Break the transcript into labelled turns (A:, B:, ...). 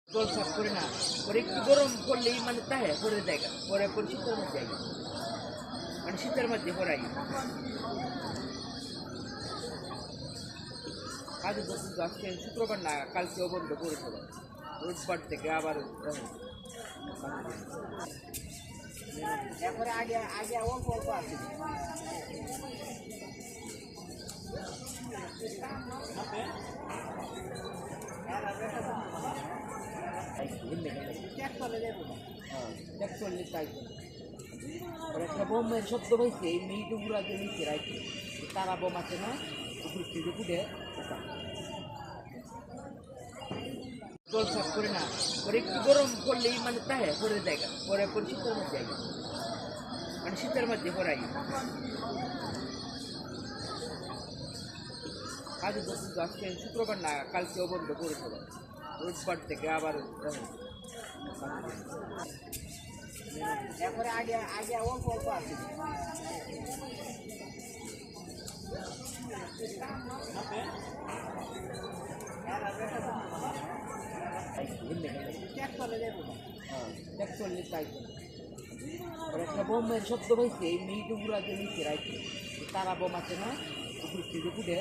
A: জল সাফ করে না পরে একটু গরম করলেই মানে তাহে পরে জায়গা পরে পরে শীতের মধ্যে জায়গা মানে শীতের মধ্যে পরাই কাজে কিন্তু আজকে শুক্রবার না কালকেও বন্ধ করেছে রোববার থেকে আবার এরপরে আগে আগে অল্প অল্প আছে একটা বোমের শব্দ হয়েছে এই মেয়েটুকুরা যে নিচে রাখছে তারা বোম আছে না উপর থেকে উঠে জল সাফ করে না পরে একটু গরম করলেই মানে তাহে পরে জায়গা পরে পরে শীতের মধ্যে জায়গা মানে শীতের মধ্যে পরাই কাজে কিন্তু আজকে শুক্রবার না কালকেও বন্ধ করেছে রোববার থেকে আবার এরপরে আগে আগে অল্প অল্প আছে একটা বোমের শব্দ হয়েছে এই মেয়েটুকুরা যে নিচে রাখছে তারা বোম আছে না উপর থেকে উঠে